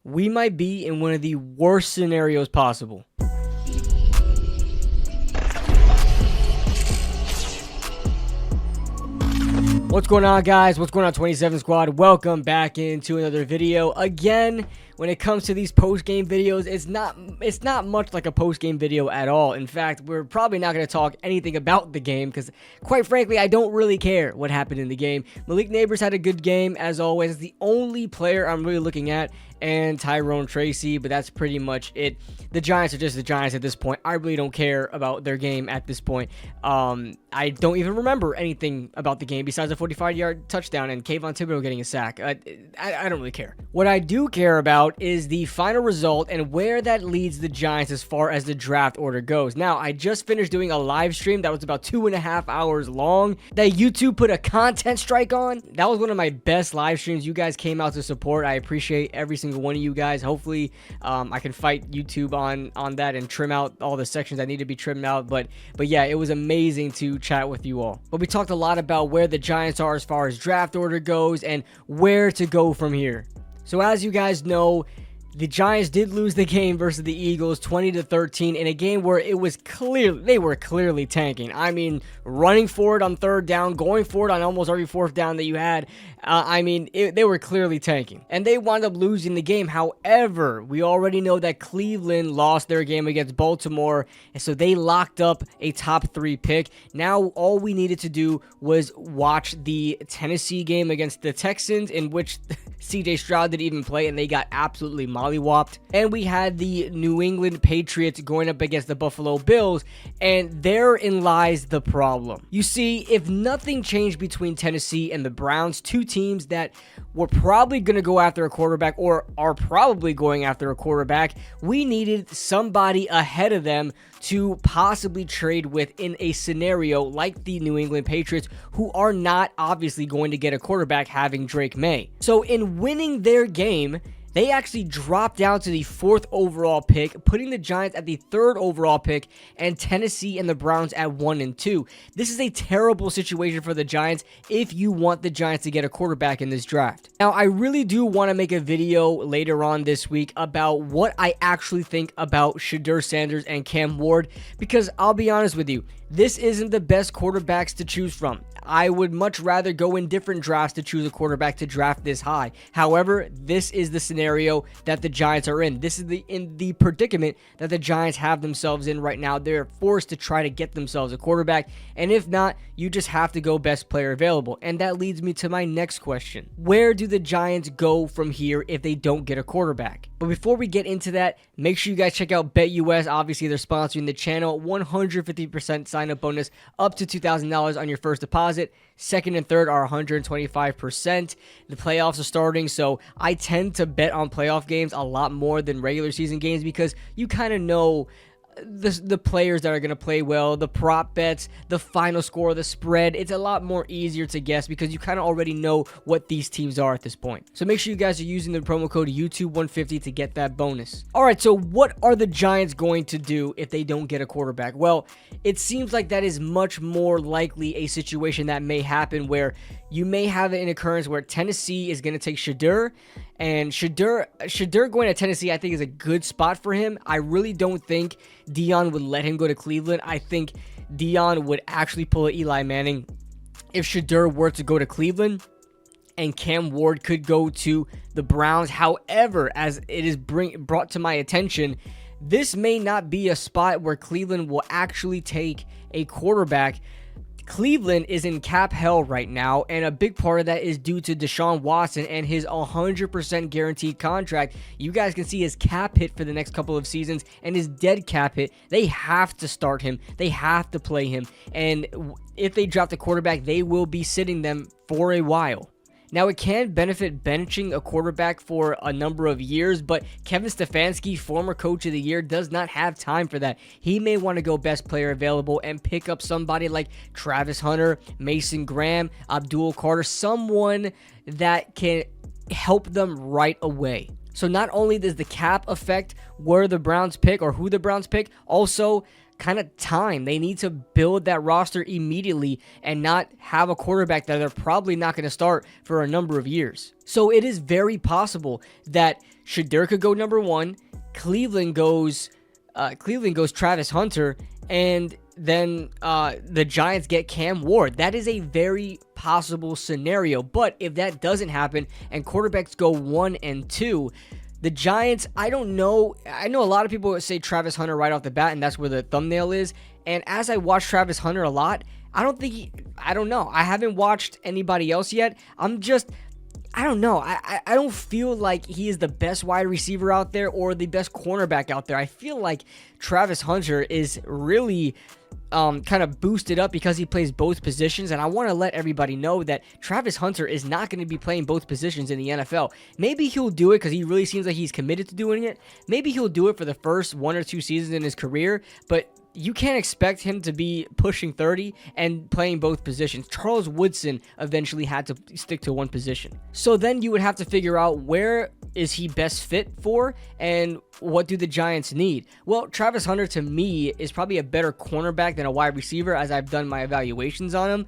we might be in one of the worst scenarios possible. What's going on, guys? What's going on, 27 Squad? Welcome back into another video. Again, when it comes to these post-game videos, it's not much like a post-game video at all. In fact, we're probably not going to talk anything about the game because, quite frankly, I don't really care what happened in the game. Malik Neighbors had a good game, as always. It's the only player I'm really looking at, and Tyrone Tracy, but that's pretty much it. The Giants are just the Giants at this point. I really don't care about their game at this point. I don't even remember anything about the game besides a 45-yard touchdown and Kayvon Thibodeau getting a sack. I don't really care. What I do care about is the final result and where that leads the Giants as far as the draft order goes. Now, I just finished doing a live stream that was about 2.5 hours long that YouTube put a content strike on. That was one of my best live streams. You guys came out to support. I appreciate every single one of you guys. Hopefully, I can fight YouTube on that and trim out all the sections that need to be trimmed out. But yeah, it was amazing to chat with you all. But we talked a lot about where the Giants are as far as draft order goes and where to go from here. So as you guys know, the Giants did lose the game versus the Eagles 20-13 in a game where it was they were clearly tanking. I mean, running for it on third down, going for it on almost every fourth down that you had. They were clearly tanking. And they wound up losing the game. However, we already know that Cleveland lost their game against Baltimore, and so they locked up a top 3 pick. Now, all we needed to do was watch the Tennessee game against the Texans, in which CJ Stroud didn't even play, and they got absolutely mollywopped. And we had the New England Patriots going up against the Buffalo Bills, and therein lies the problem. You see, if nothing changed between Tennessee and the Browns, two teams that were probably going to go after a quarterback or are probably going after a quarterback, we needed somebody ahead of them to possibly trade with in a scenario like the New England Patriots, who are not obviously going to get a quarterback having Drake May. So in winning their game, they actually dropped down to the 4th overall pick, putting the Giants at the 3rd overall pick and Tennessee and the Browns at 1 and 2. This is a terrible situation for the Giants if you want the Giants to get a quarterback in this draft. Now, I really do want to make a video later on this week about what I actually think about Shedeur Sanders and Cam Ward, because I'll be honest with you, this isn't the best quarterbacks to choose from. I would much rather go in different drafts to choose a quarterback to draft this high. However, this is the scenario that the Giants are in. This is in the predicament that the Giants have themselves in right now. They're forced to try to get themselves a quarterback, and if not, you just have to go best player available. And that leads me to my next question. Where do the Giants go from here if they don't get a quarterback? But before we get into that, make sure you guys check out BetUS. Obviously, they're sponsoring the channel. 150% sign-up bonus up to $2,000 on your first deposit. Second and third are 125%. The playoffs are starting, so I tend to bet on playoff games a lot more than regular season games because you kind of know the players that are going to play well, the prop bets, the final score, the spread. It's a lot more easier to guess because you kind of already know what these teams are at this point. So make sure you guys are using the promo code YouTube150 to get that bonus. All right, so what are the Giants going to do if they don't get a quarterback? Well, it seems like that is much more likely a situation that may happen where you may have an occurrence where Tennessee is going to take Shedeur, and Shedeur going to Tennessee, I think, is a good spot for him. I really don't think Dion would let him go to Cleveland. I think Dion would actually pull an Eli Manning if Shedeur were to go to Cleveland, and Cam Ward could go to the Browns. However, as it is brought to my attention, this may not be a spot where Cleveland will actually take a quarterback. Cleveland is in cap hell right now, and a big part of that is due to Deshaun Watson and his 100% guaranteed contract. You guys can see his cap hit for the next couple of seasons and his dead cap hit. They have to start him. They have to play him. And if they draft a quarterback, they will be sitting them for a while. Now, it can benefit benching a quarterback for a number of years, but Kevin Stefanski, former coach of the year, does not have time for that. He may want to go best player available and pick up somebody like Travis Hunter, Mason Graham, Abdul Carter, someone that can help them right away. So not only does the cap affect where the Browns pick or who the Browns pick, also kind of time. They need to build that roster immediately and not have a quarterback that they're probably not going to start for a number of years. So it is very possible that Shedeur could go number 1, Cleveland goes Travis Hunter, and then the Giants get Cam Ward. That is a very possible scenario. But if that doesn't happen and quarterbacks go 1 and 2, the Giants, I don't know. I know a lot of people say Travis Hunter right off the bat, and that's where the thumbnail is. And as I watch Travis Hunter a lot, I don't know. I haven't watched anybody else yet. I don't know. I don't feel like he is the best wide receiver out there or the best cornerback out there. I feel like Travis Hunter is really kind of boosted up because he plays both positions, and I want to let everybody know that Travis Hunter is not going to be playing both positions in the NFL. Maybe he'll do it because he really seems like he's committed to doing it. Maybe he'll do it for the first 1 or 2 seasons in his career, but you can't expect him to be pushing 30 and playing both positions. Charles Woodson eventually had to stick to one position. So then you would have to figure out where is he best fit for and what do the Giants need? Well, Travis Hunter to me is probably a better cornerback than a wide receiver as I've done my evaluations on him.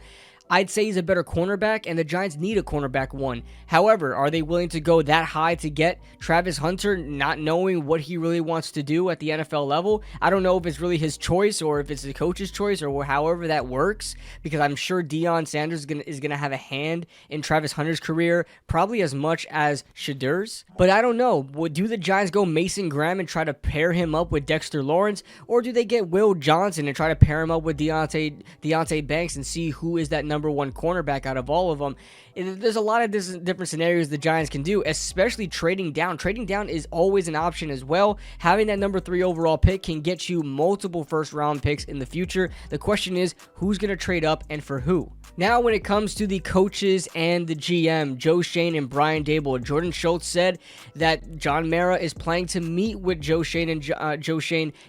I'd say he's a better cornerback, and the Giants need a cornerback 1. However, are they willing to go that high to get Travis Hunter, not knowing what he really wants to do at the NFL level? I don't know if it's really his choice or if it's the coach's choice or however that works, because I'm sure Deion Sanders is gonna have a hand in Travis Hunter's career, probably as much as Shedeur's. But I don't know. Do the Giants go Mason Graham and try to pair him up with Dexter Lawrence, or do they get Will Johnson and try to pair him up with Deonte Banks and see who is that number 1 cornerback out of all of them? There's a lot of different scenarios the Giants can do, especially trading down. Trading down is always an option as well. Having that number 3 overall pick can get you multiple first-round picks in the future. The question is, who's going to trade up and for who? Now, when it comes to the coaches and the GM, Joe Schoen and Brian Daboll, Jordan Schultz said that John Mara is planning to meet with Joe Schoen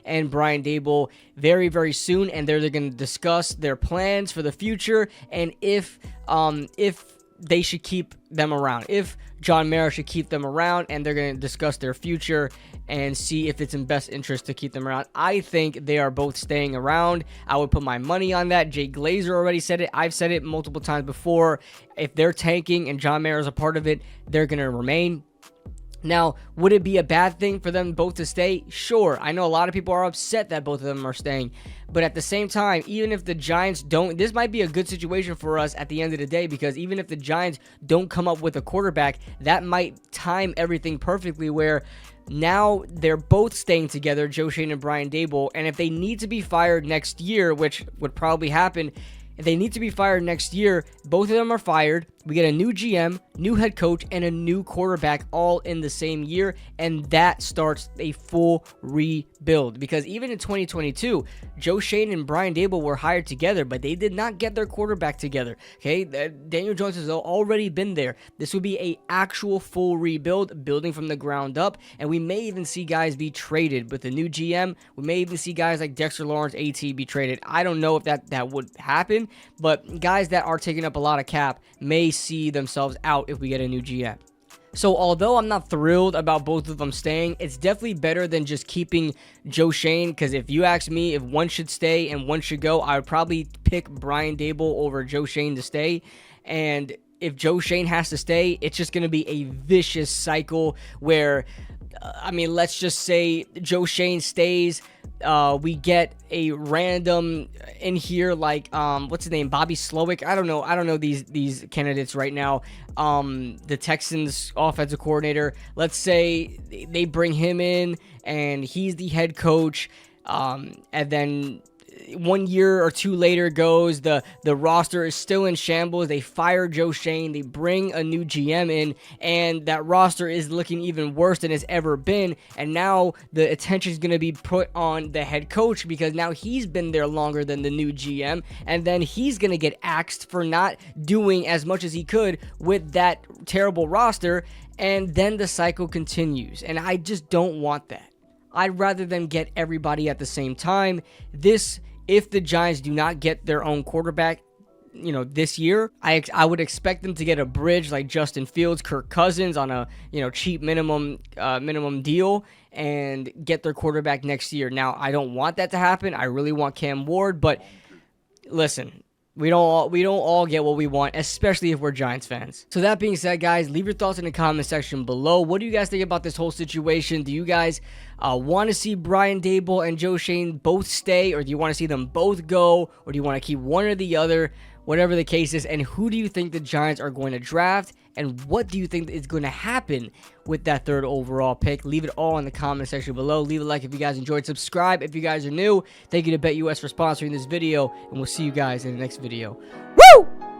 and Brian Daboll very, very soon, and they're going to discuss their plans for the future and if they should keep them around, if John Mara should keep them around, and they're going to discuss their future and see if it's in best interest to keep them around. I think they are both staying around. I would put my money on that. Jay Glazer already said it. I've said it multiple times before. If they're tanking and John Mara is a part of it, they're going to remain. Now, would it be a bad thing for them both to stay? Sure. I know a lot of people are upset that both of them are staying. But at the same time, even if the Giants don't, this might be a good situation for us at the end of the day, because even if the Giants don't come up with a quarterback, that might time everything perfectly where now they're both staying together, Joe Schoen and Brian Daboll, and if they need to be fired next year, which would probably happen, if they need to be fired next year, both of them are fired. We get a new GM, new head coach, and a new quarterback all in the same year, and that starts a full rebuild. Because even in 2022, Joe Schoen and Brian Daboll were hired together, but they did not get their quarterback together. Okay, Daniel Jones has already been there. This would be a actual full rebuild, building from the ground up, and we may even see guys be traded with the new GM. We may even see guys like Dexter Lawrence, AT, be traded. I don't know if that would happen, but guys that are taking up a lot of cap may see themselves out if we get a new GM. So although I'm not thrilled about both of them staying, it's definitely better than just keeping Joe Schoen, because if you ask me if one should stay and one should go, I would probably pick Brian Daboll over Joe Schoen to stay. And if Joe Schoen has to stay, it's just going to be a vicious cycle where, let's just say Joe Schoen stays. We get a random in here like what's his name, Bobby Slowick. I don't know these candidates right now. The Texans offensive coordinator, let's say they bring him in and he's the head coach, and then 1 year or two later goes, the roster is still in shambles. They fire Joe Schoen, they bring a new GM in, and that roster is looking even worse than it's ever been. And now the attention is going to be put on the head coach because now he's been there longer than the new GM, and then he's going to get axed for not doing as much as he could with that terrible roster, and then the cycle continues. And I just don't want that. I'd rather them get everybody at the same time. If the Giants do not get their own quarterback, this year. I would expect them to get a bridge like Justin Fields, Kirk Cousins on a cheap minimum deal and get their quarterback next year. Now, I don't want that to happen. I really want Cam Ward, but listen, we don't all get what we want, especially if we're Giants fans. So that being said, guys, leave your thoughts in the comment section below. What do you guys think about this whole situation? Do you guys want to see Brian Daboll and Joe Schoen both stay, or do you want to see them both go, or do you want to keep one or the other? Whatever the case is, and who do you think the Giants are going to draft, and what do you think is going to happen with that 3rd overall pick? Leave it all in the comment section below. Leave a like if you guys enjoyed. Subscribe if you guys are new. Thank you to BetUS for sponsoring this video, and we'll see you guys in the next video. Woo!